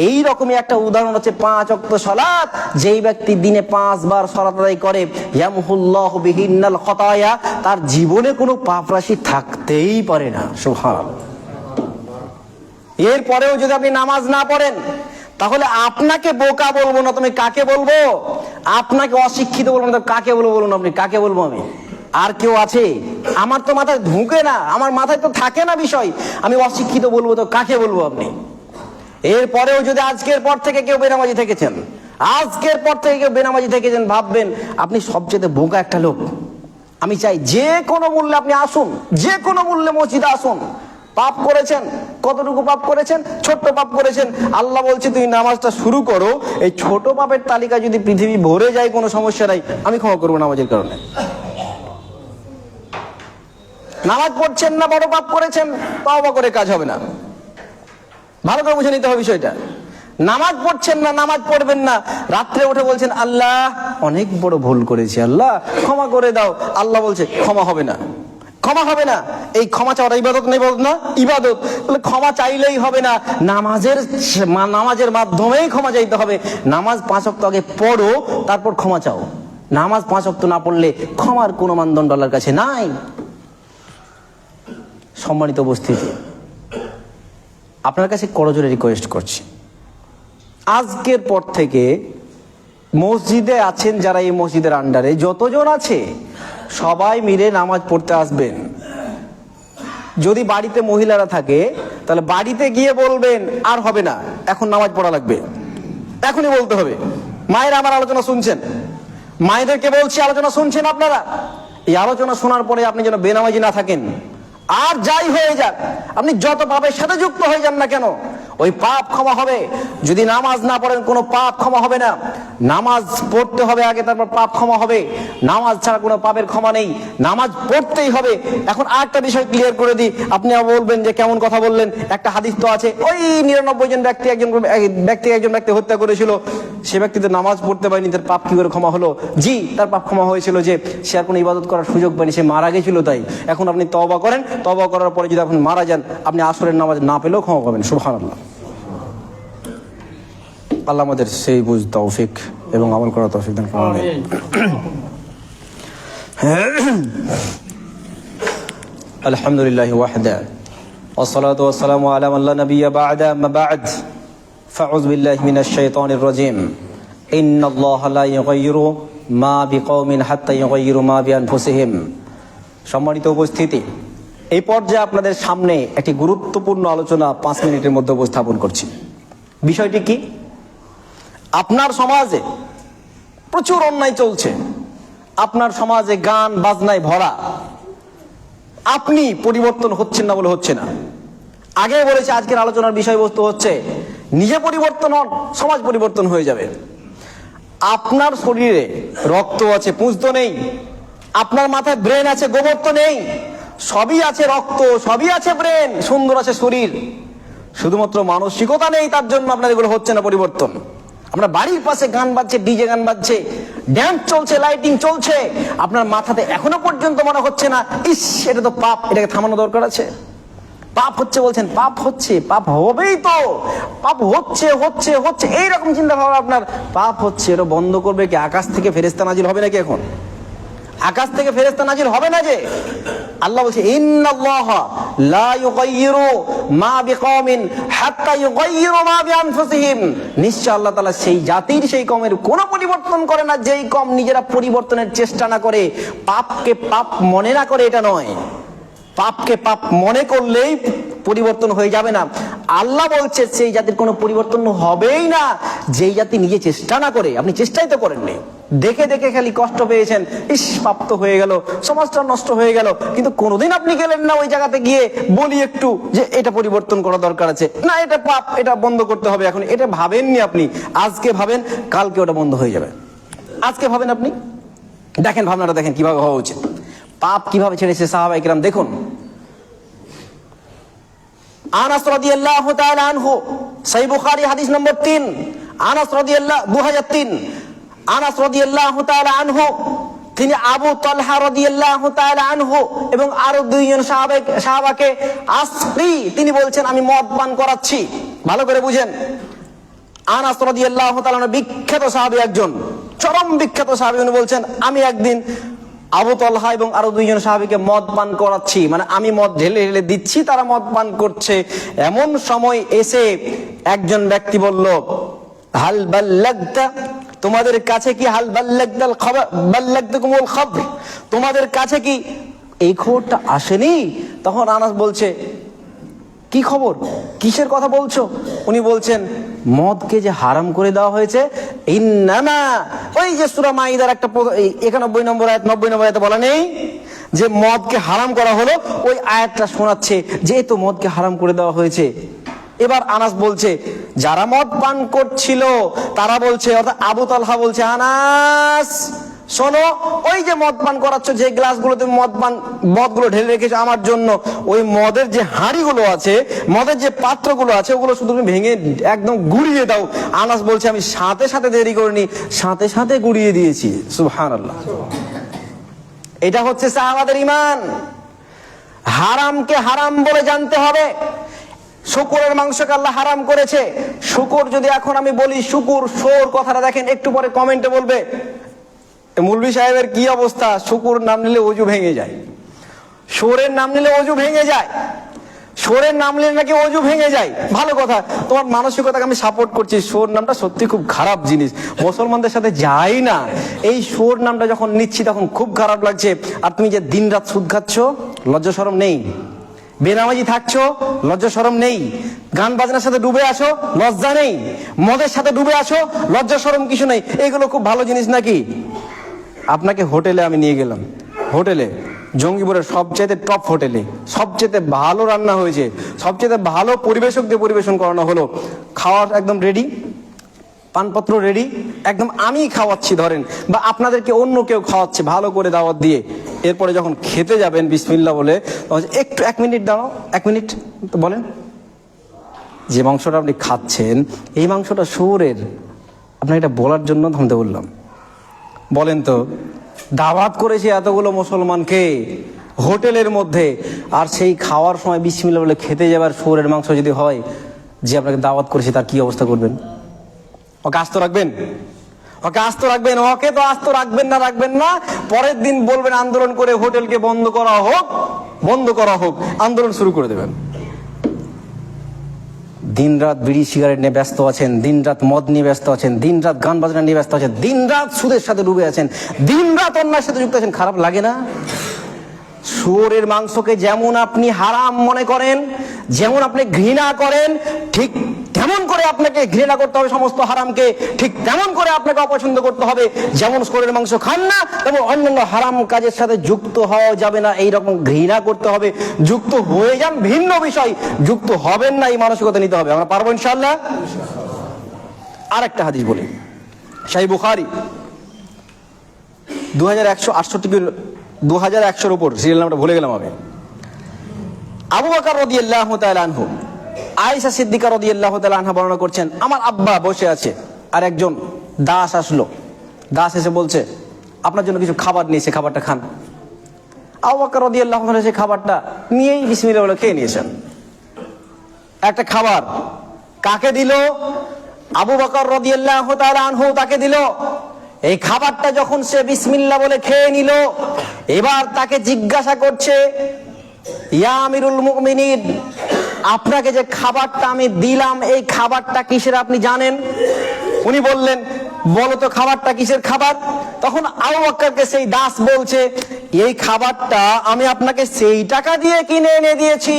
এই রকমই একটা উদাহরণ হচ্ছে 5 ওয়াক্ত সালাত। যেই ব্যক্তি দিনে 5 বার সালাত আদায় করে ইয়ামহুল্লাহু বিহিন্নাল খাতায়া, তার জীবনে কোনো পাপ রাশি থাকতেই পারে না। সুবহানাল্লাহ। এরপরেও যদি আপনি নামাজ না পড়েন তাহলে আপনাকে বোকা বলবো না, তুমি কাকে বলবো? আপনাকে অশিক্ষিত বলবো না, কাকে বলবো বলুন? আপনি কাকে বলবো? আমি আর কেউ আছে? আমার তো মাথায় ঢুকে না, আমার মাথায় তো থাকে না বিষয়, আমি অশিক্ষিত বলবো তো কাকে বলবো আপনি? এরপরেও যদি আজকের পর থেকে কেউ বেনামাজি থেকেছেন, আজকের পর থেকে কেউ বেনামাজি থেকেছেন, ভাববেন আপনি সবচেয়ে বোকা একটা লোক। আমি চাই যে কোনো মূল্যে আপনি আসুন, যে কোনো মূল্যে মসজিদে আসুন। পাপ করেছেন, কতটুকু পাপ করেছেন? ছোট্ট পাপ করেছেন। আল্লাহ বলছে তুমি নামাজটা শুরু করো, এই ছোট পাপের তালিকা যদি পৃথিবী ভরে যায় কোনো সমস্যা নাই, আমি ক্ষমা করবো নামাজের কারণে। নামাজ পড়ছেন না, বড় পাপ করেছেন, তওবা করে কাজ হবে না। ভালো করে বুঝে নিতে হবে বিষয়টা। নামাজ পড়ছেন না, নামাজ পড়বেন না, রাত্রে উঠে বলছেন আল্লাহ অনেক বড় ভুল করেছি, আল্লাহ ক্ষমা করে দাও। আল্লাহ বলছে ক্ষমা হবে না, ক্ষমা হবে না। এই ক্ষমা চাওয়াটা ইবাদত না? ইবাদত না? ইবাদত। তাহলে ক্ষমা চাইলেই হবে না, নামাজের মাধ্যমেই ক্ষমা চাইতে হবে। নামাজ 5 ওয়াক্ত আগে পড়ো, তারপর ক্ষমা চাও। নামাজ 5 ওয়াক্ত না পড়লে ক্ষমার কোনো মানদণ্ড আল্লাহর কাছে নাই। সম্মানিত উপস্থিতি, আপনার কাছে করজোরে রিকোয়েস্ট করছি, আজকের পর থেকে মসজিদে আছেন যারা, এই মসজিদের আন্ডারে যতজন আছে সবাই মিলে নামাজ পড়তে আসবেন। যদি বাড়িতে মহিলারা থাকে তাহলে বাড়িতে গিয়ে বলবেন আর হবে না, এখন নামাজ পড়া লাগবে, এখনই বলতে হবে। মায়েরা আমার আলোচনা শুনছেন, মায়েদেরকে বলছি আলোচনা শুনছেন আপনারা, এই আলোচনা শোনার পরে আপনি যেন বেনামাজি না থাকেন। আর যাই হয়ে যাক, আপনি যত পাপের সাথে যুক্ত হয়ে যান না কেন, ওই পাপ ক্ষমা হবে। যদি নামাজ না পড়েন কোনো পাপ ক্ষমা হবে না। নামাজ পড়তে হবে আগে, তারপর পাপ ক্ষমা হবে। নামাজ ছাড়া কোনো পাপের ক্ষমা নেই, নামাজ পড়তেই হবে। এখন আরেকটা বিষয় ক্লিয়ার করে দিই, আপনি বলবেন যে কেমন কথা বললেন। একটা হাদিস তো আছে, ওই 99 জন ব্যক্তি একজন ব্যক্তি হত্যা করেছিল, সে ব্যক্তি তো নামাজ পড়তে পারেনি, তার পাপ কি করে ক্ষমা হলো? জি, তার পাপ ক্ষমা হয়েছিল যে সে আর কোনো ইবাদত করার সুযোগ পায়নি, সে মারা গেছিল। তাই এখন আপনি তওবা করেন, তওবা করার পরে যদি আপনি মারা যান, আপনি আসরের নামাজ না পেলেও ক্ষমা পাবেন। সুবহানাল্লাহ। আল্লাহ আমাদের সেই বুঝ তৌফিক এবং আমল করার তৌফিক দান করুন। আলহামদুলিল্লাহি ওয়াহদা ওয়াসসালাতু ওয়াসসালামু আলা মান লা নাবিয়্যা বা'দা, আম্মা বা'দ, ফাউযু বিল্লাহি মিনাশ শাইতানির রাজীম। ইন্নাল্লাহা লা ইউগায়্যিরু মা বিকওমিন হাত্তা ইউগায়্যিরু মা বিআনফুসিহিম। সম্মানিত উপস্থিতি, এই পর্যায়ে আপনাদের সামনে একটি গুরুত্বপূর্ণ আলোচনা 5 মিনিটের মধ্যে উপস্থাপন করছি। বিষয়টি কি? আপনার সমাজে প্রচুর অন্যায় চলছে, আপনার সমাজে গান বাজনায় ভরা, আপনি পরিবর্তন হচ্ছেন না বলে হচ্ছে না। আগে বলেছে আজকের আলোচনার বিষয়বস্তু হচ্ছে নিজে পরিবর্তন হন, সমাজ পরিবর্তন হয়ে যাবে। আপনার শরীরে রক্ত আছে, পুঁজ তো নেই। আপনার মাথায় ব্রেন আছে, গোবর তো নেই। সবই আছে, রক্ত, সবই আছে, ব্রেন, সুন্দর আছে শরীর, শুধুমাত্র মানসিকতা নেই। তার জন্য আপনার এগুলো হচ্ছে না পরিবর্তন। আপনার বাড়ির পাশে গান বাজছে, ডিজে গান বাজছে, ড্যান্স চলছে, লাইটিং চলছে, আপনার মাথাতে এখনো পর্যন্ত মনে হচ্ছে না ইস এটা তো পাপ, এটাকে থামানো দরকার আছে। পাপ হচ্ছে বলছেন, পাপ হচ্ছে, পাপ হবেই তো, পাপ হচ্ছে হচ্ছে হচ্ছে এইরকম চিন্তা ভাবনা আপনার। পাপ হচ্ছে, এটা বন্ধ করবে কি? আকাশ থেকে ফেরেশতা নাজিল হবে নাকি? এখন আকাশ থেকে ফেরেশতা নাজিল হবে না যে? আল্লাহ বলছে ইন্নাল্লাহা লা ইউগায়্যিরু মা বিকওমিন হাত্তা ইউগায়্যিরু মা বিআনফুসিহিম। নিশ্চয় আল্লাহ তাআলা সেই জাতির, সেই কওমের কোনো পরিবর্তন করে না যেই কওম নিজেরা পরিবর্তনের চেষ্টা না করে, পাপকে পাপ মনে না করে। এটা নয়, পাপকে পাপ মনে করলেই পরিবর্তন হয়ে যাবে না। আল্লাহ বলছে সেই জাতির কোনো পরিবর্তন হবেই না যেই জাতি নিজে চেষ্টা না করে। আপনি চেষ্টাই তো করেননি, দেখে দেখে খালি কষ্ট পেয়েছেন, ইস পাপ তো হয়ে গেল, সমাজটা নষ্ট হয়ে গেল, কিন্তু কোনোদিন আপনি গেলেন না ওই জায়গাতে গিয়ে বলি একটু যে এটা পরিবর্তন করা দরকার আছে, না এটা পাপ, এটা বন্ধ করতে হবে। এখন এটা ভাবেননি আপনি, আজকে ভাবেন, কালকে ওটা বন্ধ হয়ে যাবে। আজকে ভাবেন আপনি, দেখেন ভাবনাটা দেখেন কিভাবে হওয়া উচিত। পাপ কিভাবে ছেড়েছে সাহাবায়ে কেরাম দেখুন। আনাস রাদিয়াল্লাহু তাআলা আনহু, সহিহ বুখারী হাদিস নম্বর 3, আনাস রাদিয়াল্লাহু 2003, আনাস রাদিয়াল্লাহু তাআলা আনহু তিনি আবু তালহা রাদিয়াল্লাহু তাআলা আনহু এবং আরো দুইজন সাহাবাকে আসকি, তিনি বলছেন আমি মদ পান করাচ্ছি। ভালো করে বুঝেন, আনাস রাদিয়াল্লাহু তাআলা বিখ্যাত সাহাবী, একজন চরম বিখ্যাত সাহাবী, উনি বলছেন আমি একদিন আবু তালহা এবং আরো দুইজন সাহাবীকে মদ পান করাচ্ছি, মানে আমি মদ ঢেলে ঢেলে দিচ্ছি, তারা মদ পান করছে। এমন সময় এসে একজন ব্যক্তি বলল, হাল বাল্লাগতা, তোমাদের কাছে কি হাল বাল্লাগতাল খবর বাল্লাগতুকুমুল খবর, তোমাদের কাছে কি এই খবরটা আসেনি? তখন আনাস বলছে কি খবর, কিসের কথা বলছো? উনি বলছেন মদকে যে হারাম করে দেওয়া হয়েছে, ইন্নামা, ওই যে সূরা মাইদার একটা 91 নম্বর আয়াত 90 নম্বর আয়াতে বলা নেই যে মদকে হারাম করা হলো, ওই আয়াতটা শোনাচ্ছে যে তো মদকে হারাম করে দেওয়া হয়েছে। এবার আনাস বলছে যারা মদ পান করছিল তারা বলছে, অর্থাৎ আবু তালহা বলছে, আনাস শোনো, ওই যে মদ পান করাচ্ছ, যে গ্লাসগুলোতে মদগুলো ঢেলে রেখেছো আমার জন্য, ওই মদের যে হাঁড়িগুলো আছে, মদের যে পাত্রগুলো আছে, ওগুলো শুধু তুমি ভেঙে একদম গুড়িয়ে দাও। আনাস বলছে আমি সাথে সাথে দেরি করিনি, সাথে সাথে গুড়িয়ে দিয়েছি। সুবহানাল্লাহ। এটা হচ্ছে সাহাবাদের ঈমান। হারামকে হারাম বলে জানতে হবে। শুকরের মাংসকে আল্লাহ হারাম করেছে। শুকর যদি এখন আমি বলি শুকুর, শোর কথাটা দেখেন, একটু পরে কমেন্টে বলবে মৌলভী সাহেবের কি অবস্থা, শুকুর নাম নিলে অজু ভেঙে যায়, শোরের নাম নিলে অজু ভেঙে যায়, শোরের নাম নিলে নাকি অজু ভেঙে যায়। ভালো কথা, তোমার মানসিকতাকে আমি সাপোর্ট করছি। শোর নামটা সত্যি খুব খারাপ জিনিস, মুসলমানদের সাথে যাই না। এই শোর নামটা যখন নিচ্ছি তখন খুব খারাপ লাগছে। আর তুমি যে দিন রাত সুদ খাচ্ছ, লজ্জা শরম নেই? বেনামাজি থাকছো, লজ্জা শরম নেই? গান বাজনার সাথে ডুবে আসো, লজ্জা নেই? মদের সাথে ডুবে আসো, লজ্জা শরম কিছু নেই? এগুলো খুব ভালো জিনিস নাকি? আপনাকে হোটেলে আমি নিয়ে গেলাম, হোটেলে জঙ্গিপুরের সবচেয়ে টপ হোটেলে, সবচেয়ে ভালো রান্না হয়েছে, সবচেয়ে ভালো পরিবেশক দিয়ে পরিবেশন করানো হলো, খাওয়ার একদম রেডি, পানপত্র রেডি, একদম আমি খাওয়াচ্ছি ধরেন, বা আপনাদেরকে অন্য কেউ খাওয়াচ্ছে ভালো করে দাওয়াত দিয়ে। এরপরে যখন খেতে যাবেন বিসমিল্লাহ বলে, একটু 1 মিনিট দাঁড়াও, 1 মিনিট তো বলেন, যে মাংসটা আপনি খাচ্ছেন এই মাংসটা শুয়োরের, আপনাকে এটা বলার জন্য থামতে বললাম। বলেন তো, দাওয়াত করেছে এতগুলো মুসলমানকে হোটেলের মধ্যে, আর সেই খাওয়ার সময় বিসমিল্লাহ বলে খেতে যাবার শুয়োরের মাংস যদি হয়, যে আপনাকে দাওয়াত করেছে তার কি অবস্থা করবেন? ওকে আস্ত রাখবেন? ওকে আস্ত রাখবেন? ওকে তো আস্ত রাখবেন না, পরের দিন বলবেন আন্দোলন করে হোটেলকে বন্ধ করা হোক, আন্দোলন শুরু করে দেবেন। দিন রাত বিড়ি সিগারেট নিয়ে ব্যস্ত আছেন, দিন রাত মদ নিয়ে ব্যস্ত আছেন, দিন রাত গান বাজনা নিয়ে ব্যস্ত আছেন, দিন রাত সুদের সাথে ডুবে আছেন, দিন রাত অন্যায়ের সাথে যুক্ত আছেন। খারাপ লাগে না? শুয়োরের মাংসকে যেমন আপনি হারাম মনে করেন, যেমন আপনি ঘৃণা করেন, ঠিক তেমন করে আপনাকে ঘৃণা করতে হবে সমস্ত হারামকে, ঠিক তেমন করে আপনাকে অপছন্দ করতে হবে। যেমন শুয়োরের মাংস খান না, তেমন অন্যান্য হারাম কাজের সাথে যুক্ত হওয়া যাবে না, এইরকম ঘৃণা করতে হবে। যুক্ত হয়ে যান ভিন্ন বিষয়, যুক্ত হবেন না এই মানসিকতা নিতে হবে। আমরা পারবো ইনশাআল্লাহ। আর একটা হাদিস বলি, সহিহ বুখারী 2168 উপর, সিরিয়াল নামটা ভুলে গেলাম আমি। আবু বকর রাদিয়াল্লাহু তাআলা আনহু, আয়েশা সিদ্দিকা রাদিয়াল্লাহু তাআলা আনহা বর্ণনা করছেন, আমার আব্বা বসে আছে, আর একজন দাস আসলো। দাস এসে বলছে আপনার জন্য কিছু খাবার নিয়েছে, খাবারটা খান। আবু বকর রাদিয়াল্লাহু তাআলা সেই খাবারটা নিয়েই বিসমিল্লাহ বলে খেয়ে নিয়েছেন। একটা খাবার কাকে দিল? আবু বকর রাদিয়াল্লাহু তাআলা আনহু তাকে দিল। এই খাবারটা যখন সে বিসমিল্লাহ বলে খেয়ে নিল, এবার তাকে জিজ্ঞাসা করছে, ইয়া আমিরুল মুমিনিন, আপনাকে যে খাবারটা আমি দিলাম এই খাবারটা কিসের আপনি জানেন? উনি বললেন, বলো তো খাবারটা কিসের খাবার? তখন আবু বকরকে সেই দাস বলছে, এই খাবারটা আমি আপনাকে সেই টাকা দিয়ে কিনে এনে দিয়েছি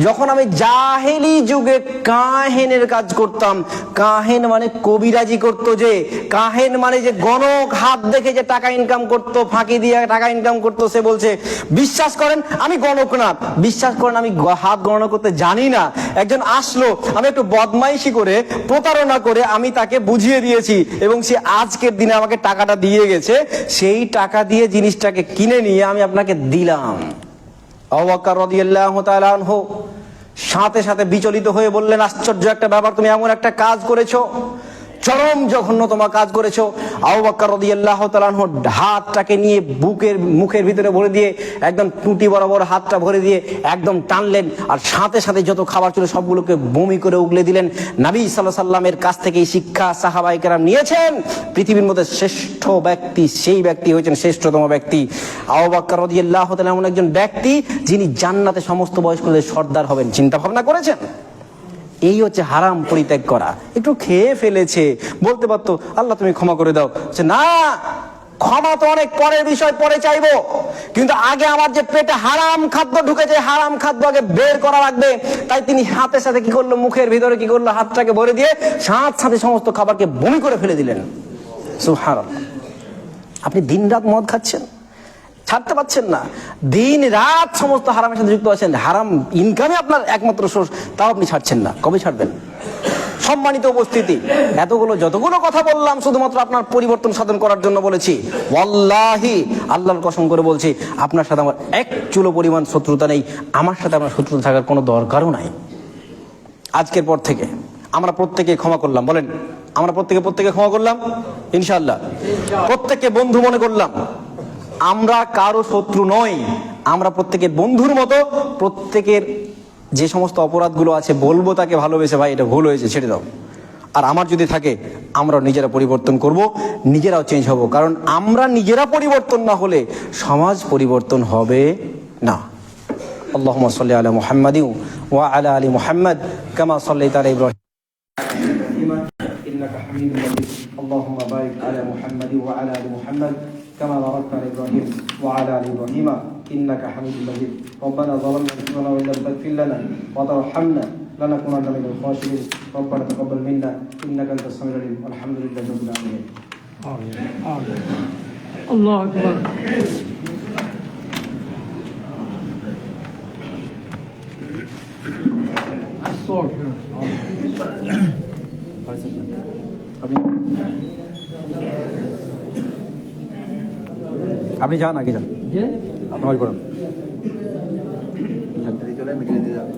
যখন আমি জাহেলি যুগে কাহেনের কাজ করতাম। কাহেন মানে কবিরাজি করতো, যে কাহেন মানে যে গণক, হাত দেখে যে টাকা ইনকাম করতো, ফাঁকি দিয়ে টাকা ইনকাম করতো। সে বলছে বিশ্বাস করেন আমি গণক না, বিশ্বাস করেন আমি হাত গণনা করতে জানি না। একজন আসলো, আমি একটু বদমাইশি করে প্রতারণা করে আমি তাকে বুঝিয়ে দিয়েছি এবং সে আজকের দিনে আমাকে টাকাটা দিয়ে গেছে, সেই টাকা দিয়ে জিনিসটাকে কিনে নিয়ে আমি আপনাকে দিলাম। আবু বকর রাদিয়াল্লাহু তাআলা আনহু সাথে সাথে বিচলিত হয়ে বললেন, আশ্চর্য একটা ব্যাপার, তুমি এমন একটা কাজ করেছো চরম জঘন্যতম কাজ করেছো। আবু বকর রাদিয়াল্লাহু তাআলা আনহু হাতটাকে নিয়ে মুখের ভিতরে ভরে দিয়ে একদম টুটি বরাবর হাতটা ভরে দিয়ে একদম টানলেন, আর সাথে সাথে যত খাবার ছিল সবগুলোকে বমি করে উগলে দিলেন। নবী সাল্লাল্লাহু আলাইহি সাল্লামের কাছ থেকে এই শিক্ষা সাহাবায়ে কেরাম নিয়েছেন। পৃথিবীর মধ্যে শ্রেষ্ঠ ব্যক্তি সেই ব্যক্তি হয়েছেন শ্রেষ্ঠতম ব্যক্তি আবু বকর রাদিয়াল্লাহু তাআলা, এমন একজন ব্যক্তি যিনি জান্নাতে সমস্ত বয়স্কদের সর্দার হবেন। চিন্তা ভাবনা করেছেন? এই হচ্ছে হারাম পরিত্যাগ করা। একটু খেয়ে ফেলেছে, বলতে পারতো আল্লাহ তুমি ক্ষমা করে দাও, না, ক্ষমা তো অনেক পরের বিষয়, পরে চাইবো, কিন্তু আগে আমার যে পেটে হারাম খাদ্য ঢুকেছে, হারাম খাদ্য আগে বের করা লাগবে। তাই তিনি হাতের সাথে কি করলো, মুখের ভিতরে কি করলো, হাতটাকে ভরে দিয়ে সাথে সাথে সমস্ত খাবারকে বমি করে ফেলে দিলেন। সুবহানাল্লাহ। আপনি দিন রাত মদ খাচ্ছেন, ছাড়তে পারছেন না, দিন রাত সমস্ত হারামের সাথে যুক্ত আছেন, হারাম ইনকামে আপনার একমাত্র সোর্স, তাও আপনি ছাড়ছেন না। কবে ছাড়বেন? সম্মানিত উপস্থিতি, যতগুলো কথা বললাম শুধুমাত্র আপনার পরিবর্তন সাধন করার জন্য বলেছি। ওয়াল্লাহি, আল্লাহর কসম করে বলছি, আপনার সাথে আমার এক চুলো পরিমাণ শত্রুতা নেই, আমার সাথে আপনার শত্রুতা থাকার কোনো দরকারও নাই। আজকের পর থেকে আমরা প্রত্যেকে ক্ষমা করলাম, বলেন আমরা প্রত্যেকে ক্ষমা করলাম ইনশাআল্লাহ, প্রত্যেককে বন্ধু মনে করলাম। আমরা কারো শত্রু নই, আমরা প্রত্যেকের বন্ধুর মতো। প্রত্যেকের যে সমস্ত অপরাধগুলো আছে বলবো তাকে ভালোবেসে, ভাই এটা ভুল হয়েছে, ছেড়ে দাও। আর আমার যদি থাকে, আমরা নিজেরা পরিবর্তন করব, নিজেরাও চেঞ্জ হব, কারণ আমরা নিজেরা পরিবর্তন না হলে সমাজ পরিবর্তন হবে না। আল্লাহুম্মা সাল্লি আলা মুহাম্মাদিন ওয়া আলা আলি মুহাম্মাদ কামা সাল্লাইতা আলা ইব্রাহিম ইন্নাকা হামিদুম মাজিদ। আল্লাহুম্মা বারিক আলা মুহাম্মাদিন ওয়া আলা আলি মুহাম্মাদ كما باركت على ابراهيم وعلى ال ابراهيم انك حميد مجيد. ربنا ظلمنا انفسنا وان لم تغفر لنا وترحمنا لنكونن من الخاسرين. ربنا تقبل منا انك انت السميع العليم والحمد لله رب العالمين. آمين. الله اكبر. আপনি যান, আগে যান, নামাজ পড়ুন। চলে মিটিয়ে দিয়ে যান।